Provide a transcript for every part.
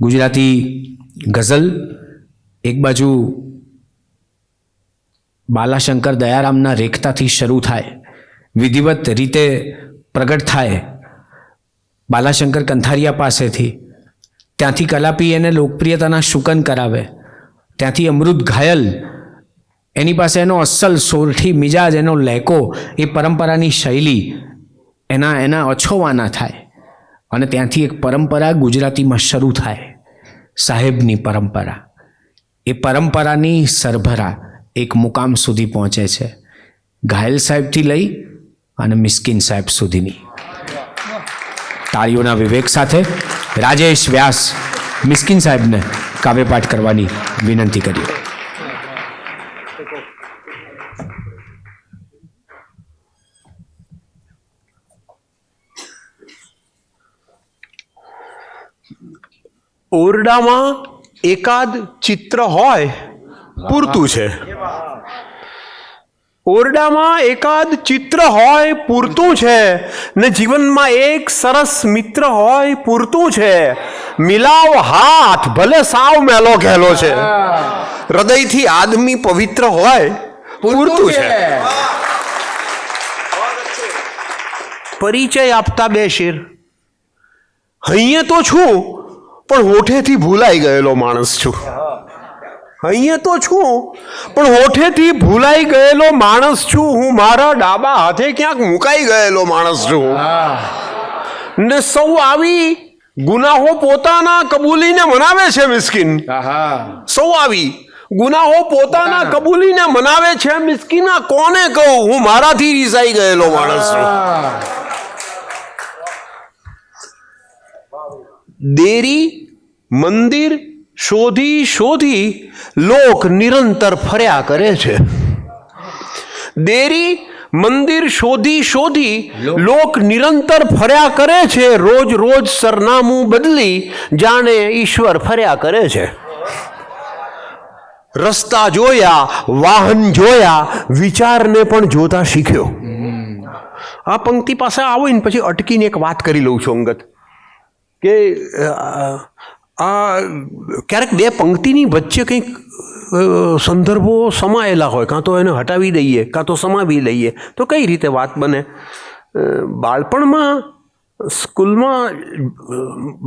ગુજરાતી ગઝલ એક બાજુ બાલાશંકર દયારામના રેખતાથી શરૂ થાય, વિધિવત રીતે પ્રગટ થાય બાલાશંકર કંથારિયા પાસેથી, ત્યાંથી કલાપી એને લોકપ્રિયતાના શુકન કરાવે, ત્યાંથી અમૃત ઘાયલ એની પાસે એનો અસલ સોરઠી મિજાજ, એનો લહેકો, એ પરંપરાની શૈલી એના અછોવાના થાય, અને ત્યાંથી એક પરંપરા ગુજરાતીમાં શરૂ થાય, સાહેબની પરંપરા. એ પરંપરાની સરભરા એક મુકામ સુધી પહોંચે છે, ઘાયલ સાહેબથી લઈ અને મિસ્કીન સાહેબ સુધીની. તાળીઓના વિવેક સાથે રાજેશ વ્યાસ મિસ્કીન સાહેબને કાવ્યપાઠ કરવાની વિનંતી કરી. ઓરડામાં એકાદ ચિત્ર હોય પૂરતું છે. ઓરડામાં એકાદ ચિત્ર હોય પૂરતું છે, ને જીવનમાં એક સરસ મિત્ર હોય પૂરતું છે. મિલાવ હાથ ભલે સાવ મેલો ઘેલો છે, હૃદયથી આદમી પવિત્ર હોય પૂરતું છે. પરિચય આપતા બે શેર. અહીંયા તો છું પણ હોઠેથી ભૂલાઈ ગયેલો માણસ છું. અહીંયા તો છું પણ હોઠેથી ભૂલાઈ ગયેલો માણસ છું. હું મારા ડાબા હાથે ક્યાંક મુકાઈ ગયેલો માણસ છું. ને સૌ આવી ગુનાહો પોતાના કબૂલીને મનાવે છે મિસ્કીન. સૌ આવી ગુનાહો પોતાના કબૂલીને મનાવે છે મિસ્કીના. કોને કહું હું મારાથી રીસાઈ ગયેલો માણસ છું. દેરી મંદિર શોધી શોધી લોક નિરંતર ફર્યા કરે છે. દેરી મંદિર શોધી શોધી લોક નિરંતર ફર્યા કરે છે. રોજ રોજ સરનામું બદલી જાણે ઈશ્વર ફર્યા કરે છે. રસ્તા જોયા, વાહન જોયા, વિચારને પણ જોતા શીખ્યો. આ પંક્તિ પાસે આવો ને પછી અટકીને એક વાત કરી લઉં છું અંગત, કે આ ક્યારેક બે પંક્તિની વચ્ચે કંઈક સંદર્ભો સમાયેલા હોય, કાં તો એને હટાવી દઈએ કાં તો સમાવી લઈએ તો કઈ રીતે વાત બને. બાળપણમાં સ્કૂલમાં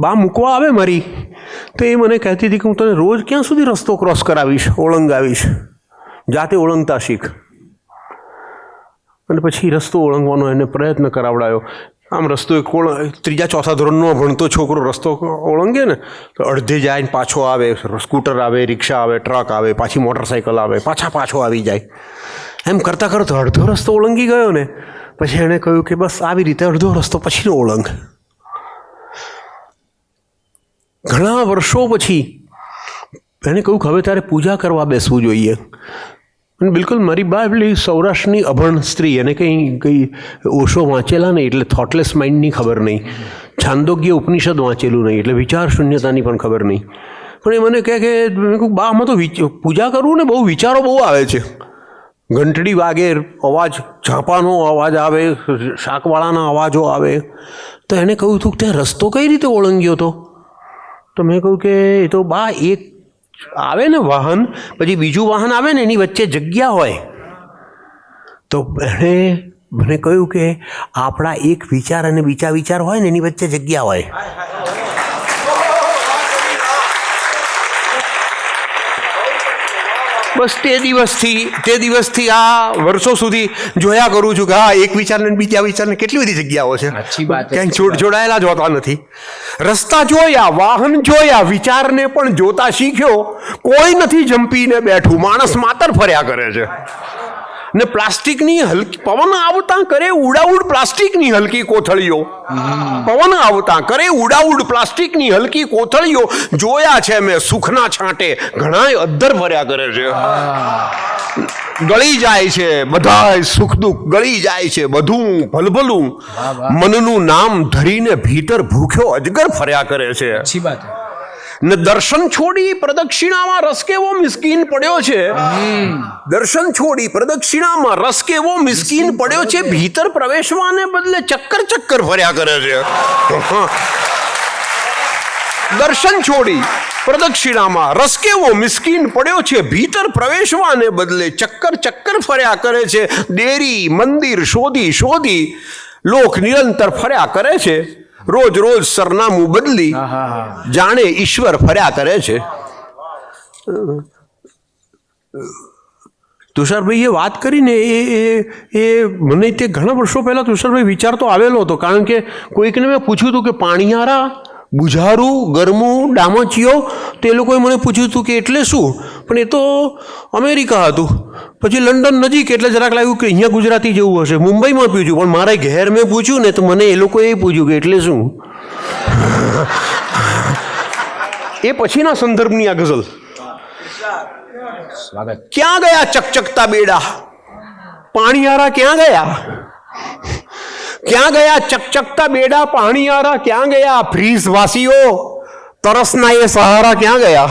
બા મૂકવા આવે મારી, તો એ મને કહેતી હતી કે હું તને રોજ ક્યાં સુધી રસ્તો ક્રોસ કરાવીશ, ઓળંગાવીશ, જાતે ઓળંગતા શીખ. અને પછી રસ્તો ઓળંગવાનો એને પ્રયત્ન કરાવડાયો. આમ રસ્તો ત્રીજા ચોથા ધોરણનો ભણતો છોકરો રસ્તો ઓળંગે ને તો અડધે જાય ને પાછો આવે. સ્કૂટર આવે, રિક્ષા આવે, ટ્રક આવે, પાછી મોટરસાઇકલ આવે, પાછો આવી જાય. એમ કરતાં કરતાં અડધો રસ્તો ઓળંગી ગયો ને પછી એણે કહ્યું કે બસ આવી રીતે અડધો રસ્તો પછીનો ઓળંગ. ઘણા વર્ષો પછી એણે કહ્યું કે હવે તારે પૂજા કરવા બેસવું જોઈએ. અને બિલકુલ મારી બા એટલી સૌરાષ્ટ્રની અભણ સ્ત્રી, એને કંઈ ઓશો વાંચેલા નહીં એટલે થોટલેસ માઇન્ડની ખબર નહીં, છાંદોગ્ય ઉપનિષદ વાંચેલું નહીં એટલે વિચાર શૂન્યતાની પણ ખબર નહીં. પણ એ મને કહે કે બા આમાં તો પૂજા કરવું ને બહુ વિચારો બહુ આવે છે. ઘંટડી વાગે, અવાજ ઝાંપાનો અવાજ આવે, શાકવાળાના અવાજો આવે. તો એણે કહ્યું હતું કે તે રસ્તો કઈ રીતે ઓળંગ્યો હતો? તો મેં કહ્યું કે એ તો બા એક આવે ને વાહન, પછી બીજું વાહન આવે ને એની વચ્ચે જગ્યા હોય. તો એણે મને કહ્યું કે આપણા એક વિચાર અને બીજા વિચાર હોય ને એની વચ્ચે જગ્યા હોય. બસ તે દિવસથી આ વર્ષો સુધી જોયા કરું છું કે હા એક વિચારને બીજા વિચારને કેટલી બધી જગ્યાઓ છે, ક્યાંય જોડાયેલા જ હોતા નથી. રસ્તા જોયા, વાહન જોયા, વિચારને પણ જોતા શીખ્યો. કોઈ નથી જંપીને બેઠું, માણસ માતર ફર્યા કરે છે. ને પ્લાસ્ટિકની હલકી પવન આવતા કરે ઉડાઉડ પ્લાસ્ટિકની હલકી કોથળીઓ. પવન આવતા કરે ઉડાઉડ પ્લાસ્ટિકની હલકી કોથળીઓ જોયા છે મેં. સુખના છાંટે ઘણાય અદ્ધર ભર્યા કરે છે. ગળી જાય છે બધાય સુખ દુઃખ, ગળી જાય છે બધું ભલભલું. મનનું નામ ધરીને ભીતર ભૂખ્યો અજગર ફર્યા કરે છે. ને દર્શન છોડી પ્રદક્ષિણામાં રસ કેવો મિસ્કીન પડ્યો છે. દર્શન છોડી પ્રદક્ષિણામાં રસ કેવો મિસ્કીન પડ્યો છે, ભીતર પ્રવેશવાને બદલે ચક્કર ચક્કર ફર્યા કરે છે. દર્શન છોડી પ્રદક્ષિણામાં રસ કેવો મિસ્કીન પડ્યો છે, ભીતર પ્રવેશવાને બદલે ચક્કર ચક્કર ફર્યા કરે છે. દેરી મંદિર શોધી શોધી લોક નિરંતર ફર્યા કરે છે. રોજ રોજ સરનામું બદલી જાણે ઈશ્વર ફર્યા કરે છે. તુષારભાઈએ વાત કરીને એ મને તે ઘણા વર્ષો પહેલાં તુષારભાઈ વિચાર તો આવેલો હતો, કારણ કે કોઈકને મેં પૂછ્યું હતું કે પાણીયારા, બુઝારું, ગરમું, ડામચીઓ, તો એ લોકોએ મને પૂછ્યું હતું કે એટલે શું, પણ એ તો અમેરિકા હતું. પછી લંડન નજીક એટલે જરાક લાગ્યું કે અહીંયા ગુજરાતી જેવું હશે. મુંબઈમાં પૂછ્યું, પણ મારે ઘેર મેં પૂછ્યું ને તો મને એ લોકોએ પૂછ્યું કે એટલે શું. એ પછીના સંદર્ભની આ ગઝલ. ક્યાં ગયા ચકચકતા બેડા, પાણીયારા ક્યાં ગયા? ક્યાં ગયા ચકચકતા બેડા પાણીયારા ક્યાં ગયા? ફ્રીઝ વાસીઓ તરસના એ સહારા ક્યાં ગયા?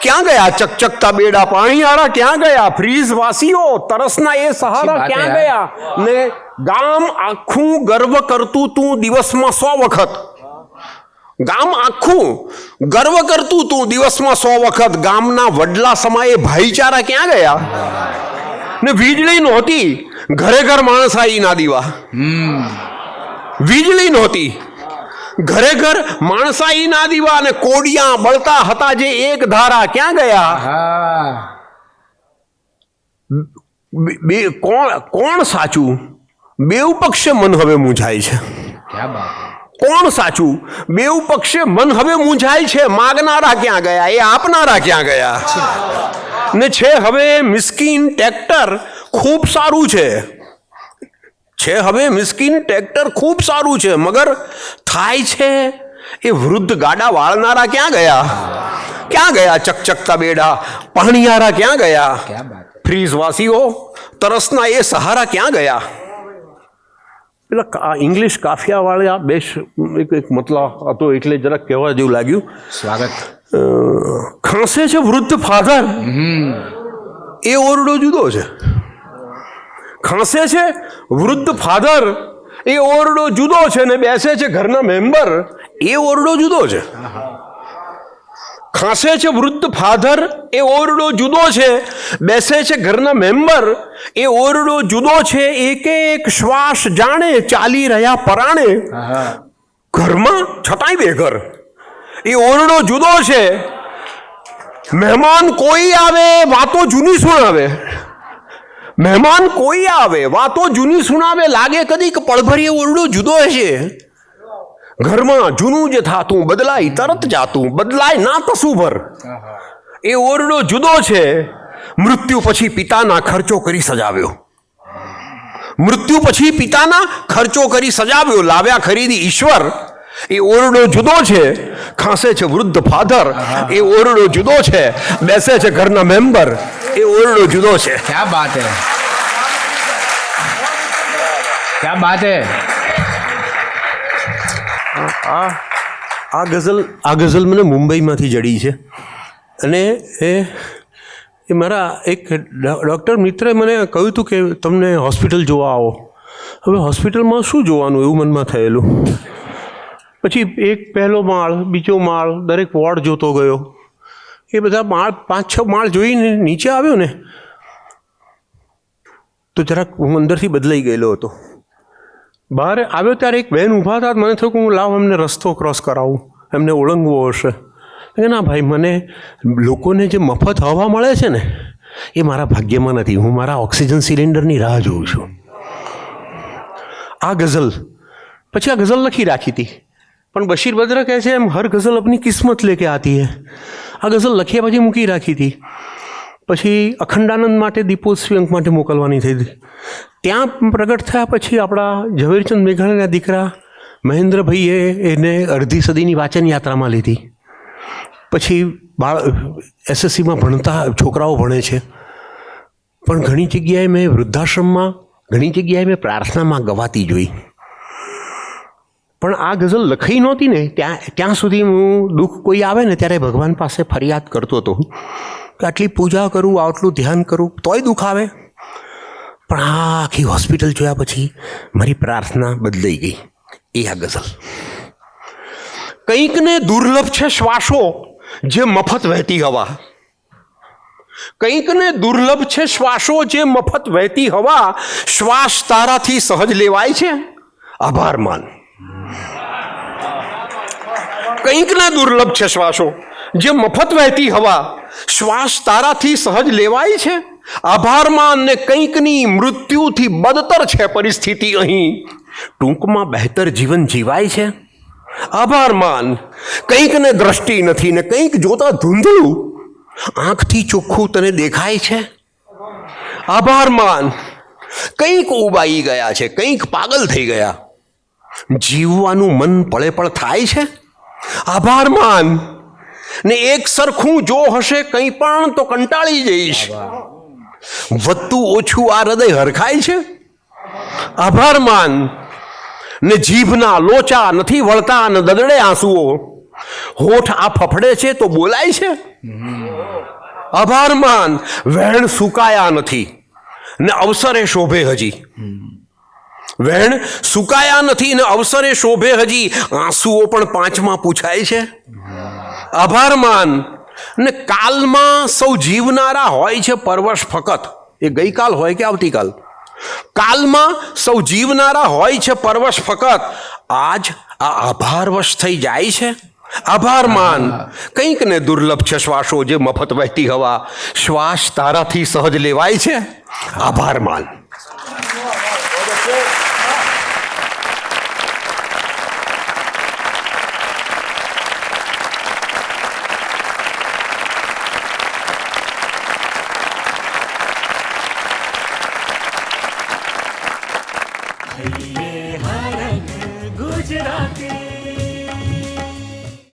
ક્યાં ગયા ચકચકતા બેડા પાણીયારા ક્યાં ગયા? ફ્રીઝ વાસીઓ તરસના એ સહારા ક્યાં ગયા? ને ગામ આખું ગર્વ કરતું તું દિવસમાં 100 વખત. ગામ આખું ગર્વ કરતું તું દિવસમાં 100 વખત. ગામના વડલા સમયે ભાઈચારા ક્યાં ગયા? ને વીજળી નહોતી, ઘરે ઘર માણસાઈ ના દીવા. વીજળી નહોતી, ઘરે ઘર માણસાઈ ના દીવા, અને કોડિયા બળતા હતા જે એક ધારા ક્યાં ગયા? કોણ સાચું? બેઉ પક્ષે મન હવે મૂંઝાય છે. કોણ સાચું? બેઉ પક્ષે મન હવે મૂંઝાય છે. માગનારા ક્યાં ગયા? એ આપનારા ક્યાં ગયા? ને છે હવે મિસ્કીન ટ્રેક્ટર ખૂબ સારું છે. હવે મિસ્કીન ટ્રેક્ટર ખૂબ સારું છે, મગર થાય છે એ વૃદ્ધ ગાડા વાળનારા ક્યાં ગયા? ક્યાં ગયા ચકચકતા બેડા પાણીયારા ક્યાં ગયા? ફ્રીઝ વાસીઓ તરસના એ સહારા ક્યાં ગયા? પેલા ઇંગ્લિશ કાફિયાવાળા બેશ એક મતલબ હતો એટલે જરાક કહેવા જેવું લાગ્યું. સ્વાગત. ખાંસે છે વૃદ્ધ ફાધર, એ ઓરડો જુદો છે. ખાંસે છે વૃદ્ધ ફાધર, એ ઓરડો જુદો છે. ને બેસે છે ઘરના મેમ્બર, એ ઓરડો જુદો છે. ખાંસે છે વૃદ્ધ ફાધર, એ ઓરડો જુદો છે. બેસે છે ઘરના મેમ્બર, એ ઓરડો જુદો છે. એક એક શ્વાસ જાણે ચાલી રહ્યા પરાણે, ઘરમાં છતાંય બેઘર, એ ઓરડો જુદો છે. મહેમાન કોઈ આવે વાતો જૂની સુણાવે, મહેમાન કોઈ આવે વાતો જૂની સુણાવે. લાગે કદીક પળભરી ઓરડો જુદો હશે. ઘરમાં જૂનું જે થાતું બદલાય તરત જાતું, બદલાય ના તસુભર, એ ઓરડો જુદો છે. મૃત્યુ પછી પિતાના ખર્ચો કરી સજાવ્યો, મૃત્યુ પછી પિતાના ખર્ચો કરી સજાવ્યો. લાવ્યા ખરીદી ઈશ્વર, એ ઓરડો જુદો છે. ખાંસે છે વૃદ્ધ ફાધર, એ ઓરડો જુદો છે. બેસે છે ઘરના મેમ્બર, એ ઓરડો જુદો છે. ક્યાં બાત હે, ક્યાં બાત હે. આ ગઝલ મને મુંબઈમાંથી જડી છે. અને એ મારા એક ડૉક્ટર મિત્રે મને કહ્યું હતું કે તમને હોસ્પિટલ જોવા આવો. હવે હોસ્પિટલમાં શું જોવાનું એવું મનમાં થયેલું. પછી એક પહેલો માળ, બીજો માળ, દરેક વોર્ડ જોતો ગયો. એ બધા માળ 5-6 માળ જોઈને નીચે આવ્યો ને તો જરાક હું અંદરથી બદલાઈ ગયેલો હતો. બહાર આવ્યો ત્યારે એક બહેન ઊભા હતા. મને થયું કે હું લાવ એમને રસ્તો ક્રોસ કરાવું, એમને ઓળંગવો હશે. કે ના ભાઈ, મને લોકોને જે મફત હવા મળે છે ને એ મારા ભાગ્યમાં નથી. હું મારા ઓક્સિજન સિલિન્ડરની રાહ જોઉં છું. આ ગઝલ પછી આ ગઝલ લખી રાખી હતી, પણ બશીર બદ્ર કહે છે એમ હર ગઝલ અપની કિસ્મત લેકે આતી હૈ. આ ગઝલ લખ્યા પછી મૂકી રાખી હતી. પછી અખંડાનંદ માટે દીપોત્સવી અંક માટે મોકલવાની થઈ હતી. ત્યાં પ્રગટ થયા પછી આપણા ઝવેરચંદ મેઘાણીના દીકરા મહેન્દ્રભાઈએ એને અડધી સદીની વાચન યાત્રામાં લીધી. પછી એસએસસીમાં ભણતા છોકરાઓ ભણે છે. પણ ઘણી જગ્યાએ મેં વૃદ્ધાશ્રમમાં, ઘણી જગ્યાએ મેં પ્રાર્થનામાં ગવાતી જોઈ. પણ આ ગઝલ લખાઈ નહોતી ને ત્યાં સુધી હું દુઃખ કોઈ આવે ને ત્યારે ભગવાન પાસે ફરિયાદ કરતો હતો કે આટલી પૂજા કરું, આટલું ધ્યાન કરું, તોય દુઃખ આવે. પણ આ આખી હોસ્પિટલ જોયા પછી મારી પ્રાર્થના બદલાઈ ગઈ. એ આ ગઝલ. કંઈકને દુર્લભ છે શ્વાસો જે મફત વહેતી હવા, કંઈકને દુર્લભ છે શ્વાસો જે મફત વહેતી હવા, શ્વાસ તારાથી સહજ લેવાય છે, આભાર માન. કંઈકને દુર્લભ છે શ્વાસો જે મફત વહેતી હવા, શ્વાસ તારાથી સહજ લેવાય છે, આભાર માન. ને કંઈકની મૃત્યુથી બદતર છે પરિસ્થિતિ અહીં, ટૂંકમાં બહેતર જીવન જીવાય છે, આભાર માન. કંઈકને દ્રષ્ટિ નથી ને કંઈક જોતા ધૂંધળું, આંખથી ચોખ્ખું તને દેખાય છે, આભાર માન. કંઈક ઉબાઈ ગયા છે, કંઈક પાગલ થઈ ગયા, જીવવાનું મન પળે પળ થાય છે, આભાર માન. ને એક સરખું જો હશે કંઈ પણ તો કંટાળી જઈશ, વધતું ઓછું આ હૃદય હરખાય છે, આભાર માન. ને જીભના લોચા નથી વળતા ને દદડે આંસુઓ, હોઠ આ ફફડે છે તો બોલાય છે, આભાર માન. વહેણ સુકાયા નથી ને અવસરે શોભે હજી, વહેણ સુકાયા નથી ને અવસરે શોભે હજી, આંસુઓ પણ પાંચમાં પૂછાય છે, આભાર માન. ને કાલમાં સૌ જીવનારા હોય છે પરવશ ફકત, એ ગઈકાલ હોય કે આવતીકાલ, કાલમાં સૌ જીવનારા હોય છે પરવશ ફકત, આજ આ આભારવશ થઈ જાય છે, આભાર માન. કંઈકને દુર્લભ છે શ્વાસો જે મફત વહેતી હવા, શ્વાસ તારાથી સહજ લેવાય છે, આભાર માન. ગુજરાત.